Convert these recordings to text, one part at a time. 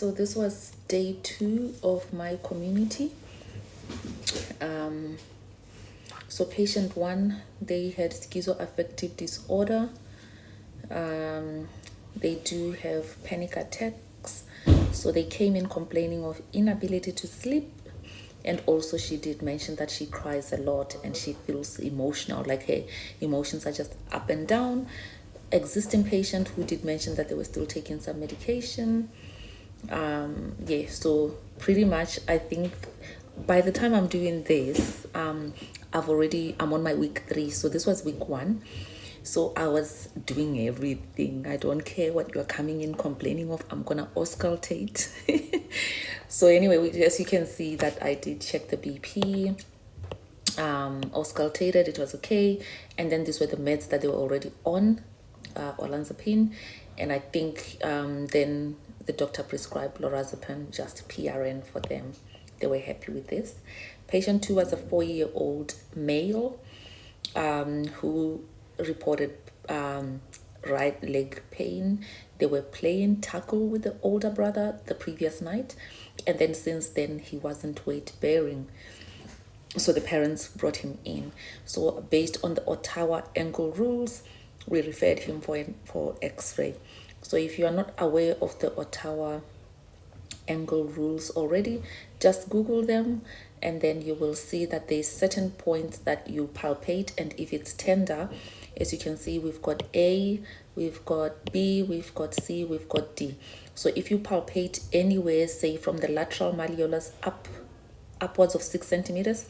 So this was day 2 of my community. So patient 1, they had schizoaffective disorder. They do have panic attacks. So they came in complaining of inability to sleep. And also she did mention that she cries a lot and she feels emotional, like her emotions are just up and down. Existing patient who did mention that they were still taking some medication. So pretty much I think by the time I'm doing this, I'm on my week 3. So this was week 1. So I was doing everything. I don't care what you're coming in complaining of. I'm gonna auscultate. So anyway, as you can see that I did check the BP, auscultated, it was okay. And then these were the meds that they were already on, olanzapine. And I think then the doctor prescribed lorazepam, just PRN for them. They were happy with this. Patient 2 was a 4-year-old male who reported right leg pain. They were playing tackle with the older brother the previous night, and then since then he wasn't weight bearing. So the parents brought him in. So based on the Ottawa ankle rules, we referred him for X-ray. So if you are not aware of the Ottawa ankle rules already, just Google them, and then you will see that there's certain points that you palpate, and if it's tender, as you can see, we've got A, we've got B, we've got C, we've got D. So if you palpate anywhere, say from the lateral malleolus upwards of 6 centimeters,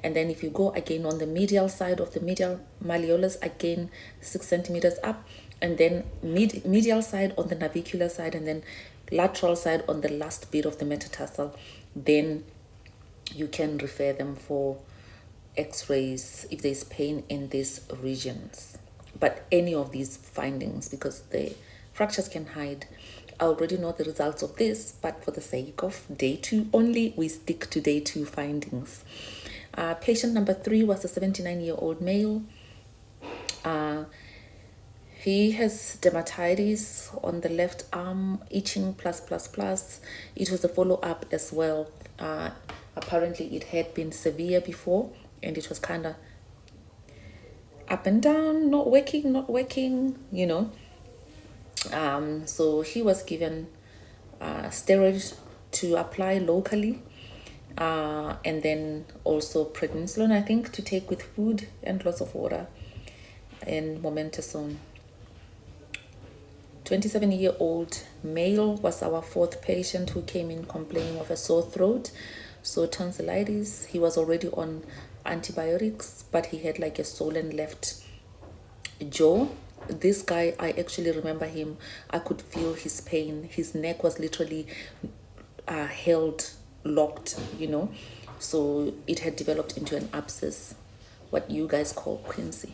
and then if you go again on the medial side of the medial malleolus, again 6 centimeters up, and then medial side on the navicular side, and then lateral side on the last bit of the metatarsal, then you can refer them for X-rays if there's pain in these regions. But any of these findings, because the fractures can hide, I already know the results of this, but for the sake of day 2 only, we stick to day 2 findings. Patient number 3 was a 79-year-old male. He has dermatitis on the left arm, itching plus. It was a follow-up as well. Apparently it had been severe before, and it was kind of up and down, not working, so he was given steroids to apply locally, and then also prednisolone, I think, to take with food, and lots of water, and mometasone. 27-year-old male was our 4th patient who came in complaining of a sore throat, so tonsillitis. He was already on antibiotics, but he had like a swollen left jaw. This guy, I actually remember him. I could feel his pain. His neck was literally held, locked, so it had developed into an abscess, what you guys call Quincy.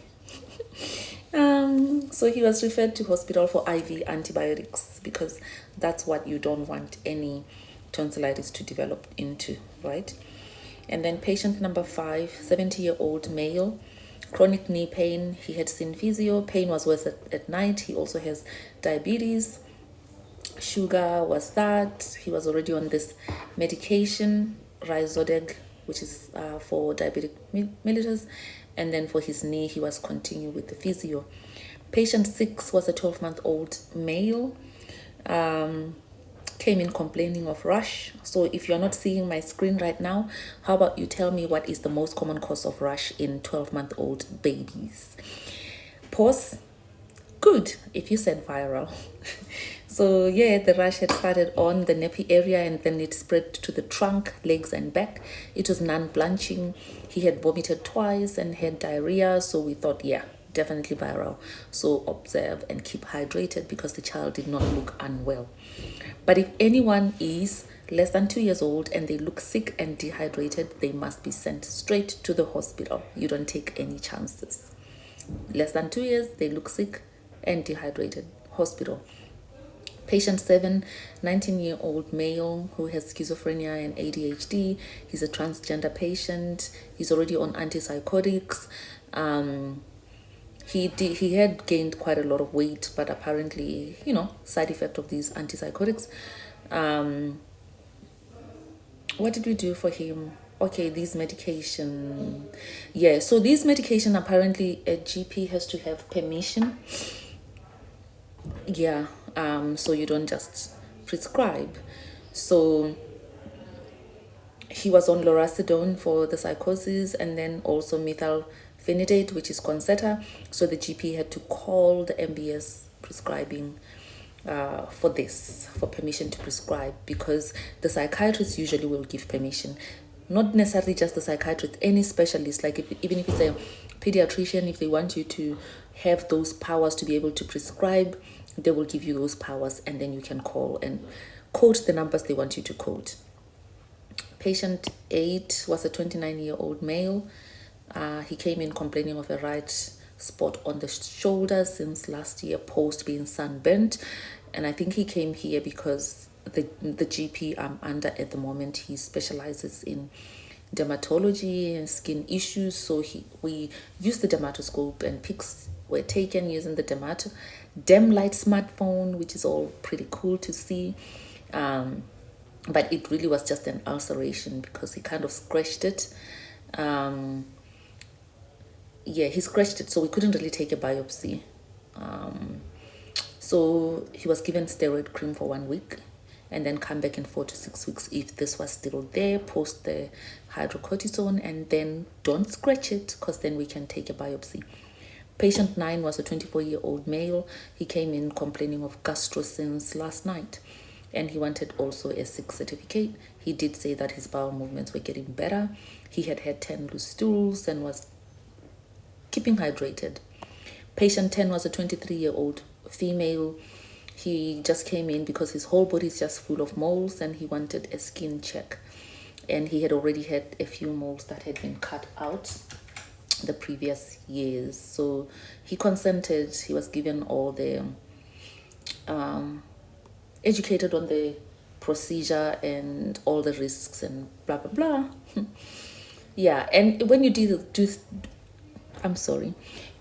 So he was referred to hospital for IV antibiotics, because that's what you don't want any tonsillitis to develop into, right? And then patient number 5, 70-year-old male, chronic knee pain. He had seen physio. Pain was worse at night. He also has diabetes. Sugar was that. He was already on this medication, Ryzodeg, which is for diabetic mellitus. And then for his knee, he was continuing with the physio. Patient 6 was a 12-month-old male. Came in complaining of rash. So if you're not seeing my screen right now, how about you tell me what is the most common cause of rash in 12-month-old babies? Pause. Good, if you said viral. So yeah, the rash had started on the nappy area, and then it spread to the trunk, legs, and back. It was non-blanching. He had vomited twice and had diarrhea, so we thought, yeah, definitely viral. So observe and keep hydrated, because the child did not look unwell. But if anyone is less than 2 years old and they look sick and dehydrated, they must be sent straight to the hospital. You don't take any chances. Less than 2 years, they look sick and dehydrated, hospital. Patient 7, 19-year-old male who has schizophrenia and ADHD. He's a transgender patient. He's already on antipsychotics. He had gained quite a lot of weight, but apparently, side effect of these antipsychotics. What did we do for him? Okay, these medication. Yeah, so these medication, apparently a GP has to have permission. Yeah, so you don't just prescribe. So he was on lorazepam for the psychosis, and then also methylphenidate, which is Concerta. So the GP had to call the MBS prescribing for this, for permission to prescribe, because the psychiatrist usually will give permission. Not necessarily just the psychiatrist, any specialist, like even if it's a pediatrician, if they want you to have those powers to be able to prescribe, they will give you those powers, and then you can call and quote the numbers they want you to quote. Patient 8 was a 29-year-old male. He came in complaining of a right spot on the shoulder since last year, post being sunburnt. And I think he came here because the GP I'm under at the moment, he specializes in dermatology and skin issues. So we used the dermatoscope, and pics were taken using the Demlight smartphone, which is all pretty cool to see. But it really was just an ulceration because he kind of scratched it. He scratched it, so we couldn't really take a biopsy. So he was given steroid cream for 1 week, and then come back in 4 to 6 weeks if this was still there, post the hydrocortisone, and then don't scratch it because then we can take a biopsy. Patient 9 was a 24-year-old male. He came in complaining of gastro since last night, and he wanted also a sick certificate. He did say that his bowel movements were getting better. He had 10 loose stools and was keeping hydrated. Patient 10 was a 23-year-old female. He just came in because his whole body is just full of moles, and he wanted a skin check. And he had already had a few moles that had been cut out the previous years. So he consented. He was given all the educated on the procedure and all the risks and blah blah blah. Yeah, and when you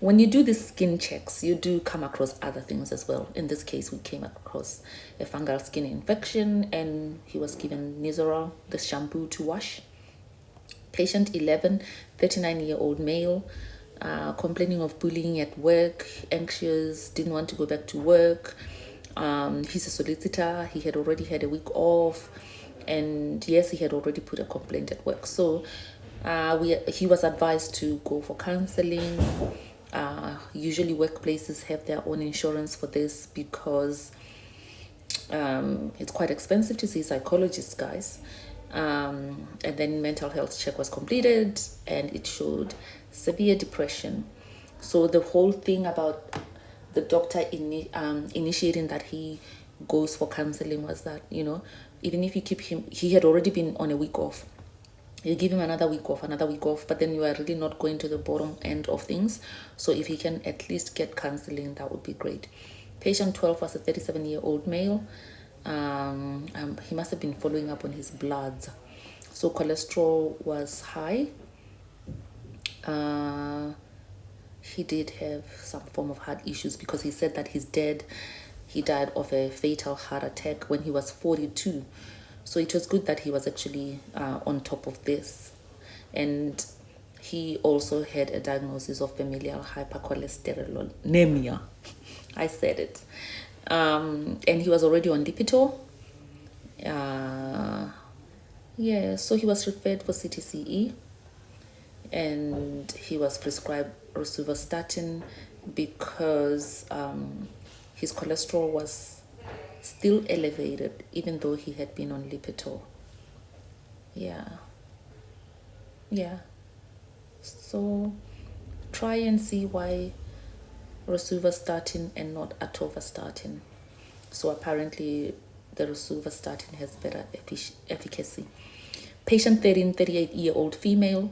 when you do the skin checks, you do come across other things as well. In this case, we came across a fungal skin infection, and he was given Nizoral, the shampoo, to wash. Patient 11, 39-year-old male, complaining of bullying at work, anxious, didn't want to go back to work. He's a solicitor. He had already had a week off, and yes, he had already put a complaint at work. So he was advised to go for counseling. Usually workplaces have their own insurance for this because it's quite expensive to see psychologists, guys. And then mental health check was completed, and it showed severe depression. So the whole thing about the doctor initiating that he goes for counseling was that, even if you keep him, he had already been on a week off. You give him another week off, but then you are really not going to the bottom end of things. So if he can at least get counseling, that would be great. Patient 12 was a 37-year-old male. He must have been following up on his bloods. So cholesterol was high. He did have some form of heart issues because he said that he died of a fatal heart attack when he was 42. So it was good that he was actually on top of this. And he also had a diagnosis of familial hypercholesterolemia. I said it. And he was already on Lipitor. So he was referred for CTCE, and he was prescribed rosuvastatin because his cholesterol was still elevated even though he had been on Lipitor. So try and see why rosuvastatin and not atorvastatin. So apparently the rosuvastatin has better efficacy. Patient 13, 38-year-old female,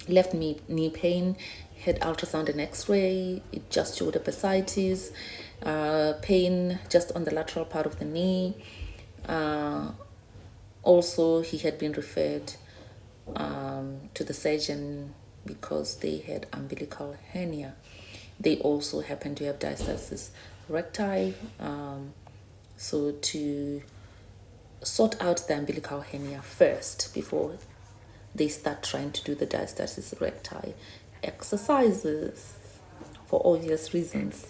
left knee pain, had ultrasound and x-ray. It just showed appendicitis, pain just on the lateral part of the knee. Also, he had been referred to the surgeon because they had umbilical hernia. They also happened to have diastasis recti. So to sort out the umbilical hernia first before they start trying to do the diastasis recti exercises for obvious reasons.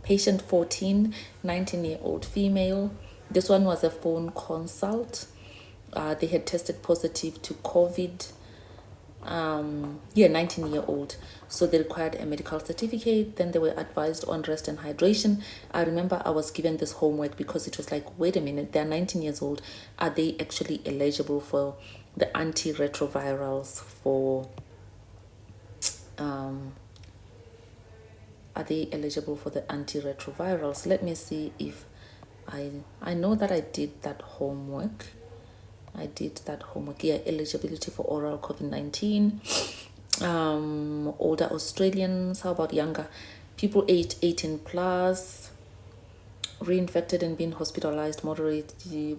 Patient 14, 19-year-old female. This one was a phone consult. They had tested positive to COVID. 19-year-old. So they required a medical certificate. Then they were advised on rest and hydration. I remember I was given this homework because it was like, wait a minute, they're 19 years old. Are they actually eligible for the antiretrovirals for are they eligible for the antiretrovirals? Let me see if I know that I did that homework. Yeah, eligibility for oral COVID-19. Older Australians, how about younger? People aged 18 plus, reinfected and being hospitalized, moderate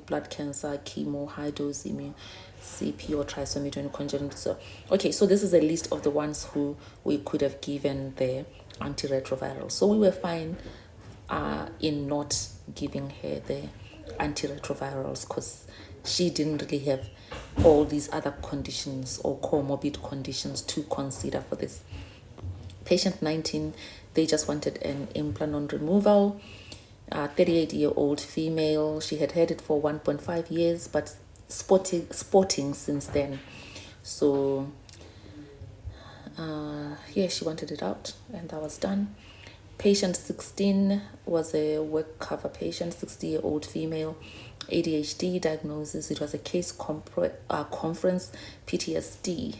blood cancer, chemo, high dose immune, CP or trisomy 20 congenital. So, okay, so this is a list of the ones who we could have given the antiretroviral. So we were fine in not giving her the antiretrovirals because she didn't really have all these other conditions or comorbid conditions to consider for this. Patient 19, they just wanted an implant removal. 38-year-old female. She had it for 1.5 years, but sporting since then. So, she wanted it out, and that was done. Patient 16 was a work cover patient, 60-year-old female, ADHD diagnosis. It was a case conference, PTSD,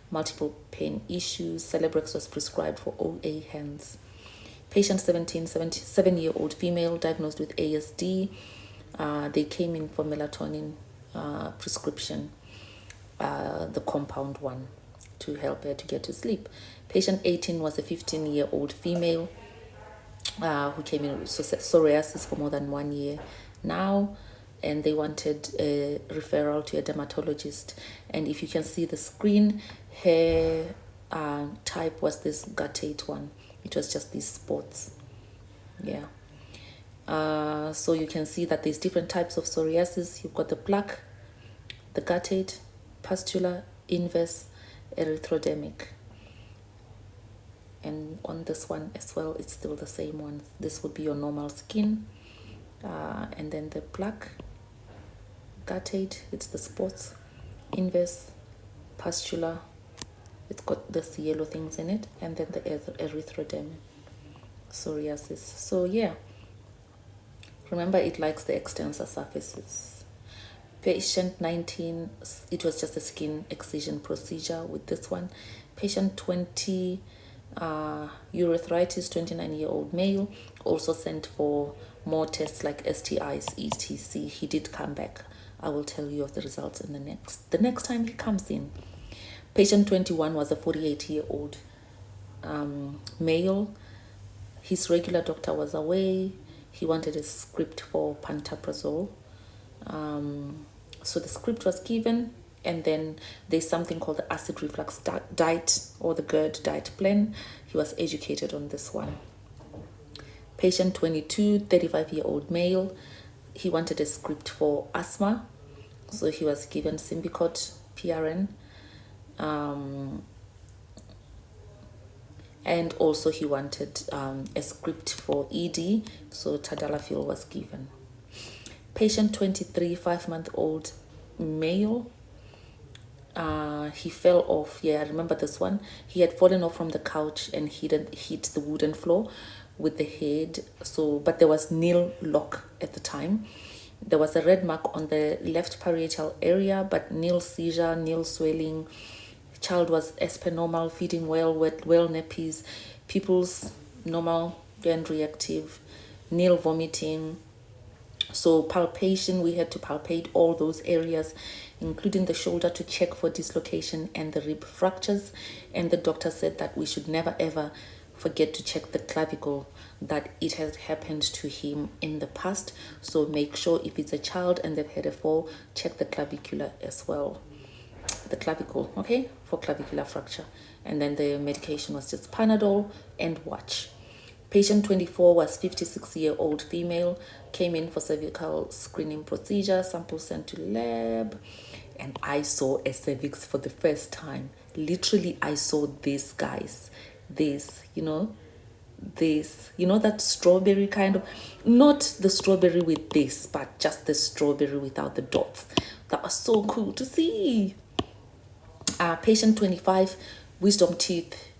multiple pain issues. Celebrex was prescribed for OA hands. Patient 17, 77-year-old female diagnosed with ASD. They came in for melatonin prescription, the compound one, to help her to get to sleep. Patient 18 was a 15-year-old female who came in with psoriasis for more than 1 year now, and they wanted a referral to a dermatologist. And if you can see the screen, her type was this guttate one. It was just these spots. Yeah. So you can see that there's different types of psoriasis. You've got the plaque, the guttate, pustular, inverse, erythrodermic. And on this one as well, it's still the same one. This would be your normal skin. And then the plaque, guttate, it's the spots, inverse, pustular, it's got this yellow things in it, and then the erythroderma, psoriasis. So yeah, remember it likes the extensor surfaces. Patient 19, it was just a skin excision procedure with this one. Patient 20, urethritis, 29-year-old male, also sent for more tests like STIs, etc. He did come back. I will tell you of the results in the next time he comes in. Patient 21 was a 48-year-old male. His regular doctor was away. He wanted a script for pantoprazole. So the script was given, and then there's something called the acid reflux diet or the GERD diet plan. He was educated on this one. Patient 22, 35-year-old male. He wanted a script for asthma. So he was given Symbicort PRN. And also he wanted a script for ED, so tadalafil was given. Patient 23, 5-month-old male. He fell off. Yeah, I remember this one. He had fallen off from the couch and hit the wooden floor with the head. So, but there was nil lock at the time. There was a red mark on the left parietal area, but nil seizure, nil swelling. Child was SP normal, feeding well, well nappies, pupils normal and reactive, nil vomiting. So palpation, we had to palpate all those areas, including the shoulder, to check for dislocation and the rib fractures. And the doctor said that we should never ever forget to check the clavicle, that it has happened to him in the past. So make sure if it's a child and they've had a fall, check the clavicular as well. The clavicle, okay, for clavicular fracture. And then the medication was just Panadol and watch. Patient 24 was 56-year-old female, came in for cervical screening procedure, sample sent to lab, and I saw a cervix for the first time. Literally, I saw this, guys. This, that strawberry kind of, not the strawberry with this, but just the strawberry without the dots. That was so cool to see. Patient 25, wisdom tooth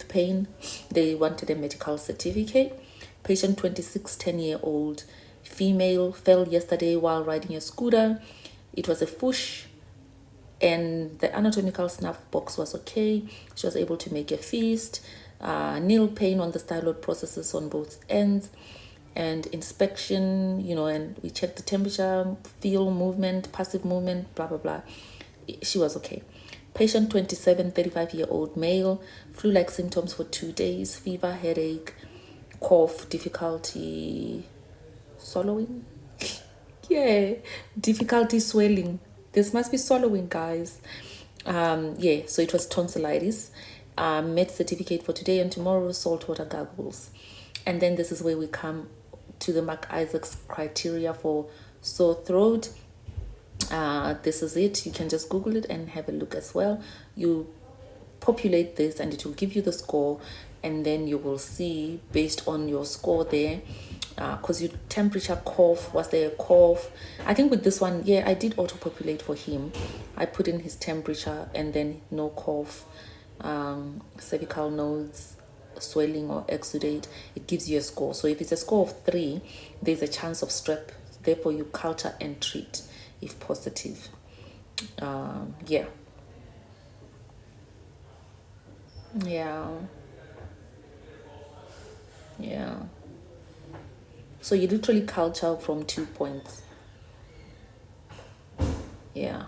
pain. They wanted a medical certificate. Patient 26, 10-year-old female, fell yesterday while riding a scooter. It was a fush, and the anatomical snuff box was okay. She was able to make a fist. Nil pain on the styloid processes on both ends, and inspection, and we checked the temperature, feel movement, passive movement, blah, blah, blah. She was okay. Patient 27, 35-year-old male, flu-like symptoms for 2 days, fever, headache, cough, difficulty swallowing. Yeah, difficulty swelling. This must be swallowing, guys. So it was tonsillitis. Med certificate for today and tomorrow, saltwater goggles. And then this is where we come to the Mac-Isaac's criteria for sore throat. This is it. You can just Google it and have a look as well. You populate this and it will give you the score, and then you will see based on your score there, because your temperature, cough, was there a cough? I think with this one, I did auto-populate for him. I put in his temperature and then no cough, cervical nodes, swelling or exudate. It gives you a score. So if it's a score of 3, there's a chance of strep. Therefore, you culture and treat if positive. Yeah. So you literally culture from 2 points. Yeah.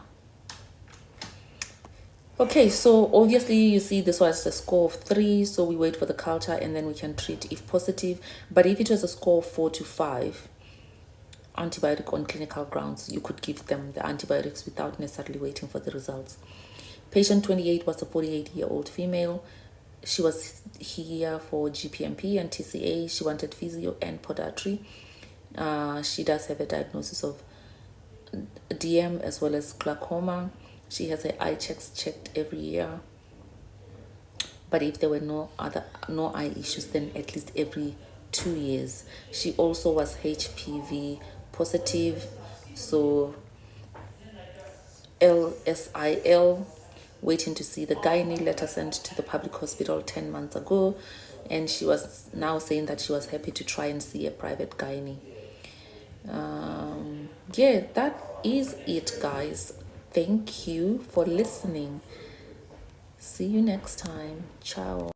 Okay, so obviously you see this was a score of 3, so we wait for the culture and then we can treat if positive. But if it was a score of 4 to 5, antibiotic on clinical grounds, you could give them the antibiotics without necessarily waiting for the results. Patient 28 was a 48-year-old female. She was here for GPMP and TCA. She wanted physio and podiatry. She does have a diagnosis of DM as well as glaucoma. She has her eye checks checked every year. But if there were no eye issues, then at least every 2 years. She also was HPV positive, so LSIL, waiting to see the gynae, letter sent to the public hospital 10 months ago, and she was now saying that she was happy to try and see a private gynae. That is it, guys. Thank you for listening. See you next time. Ciao.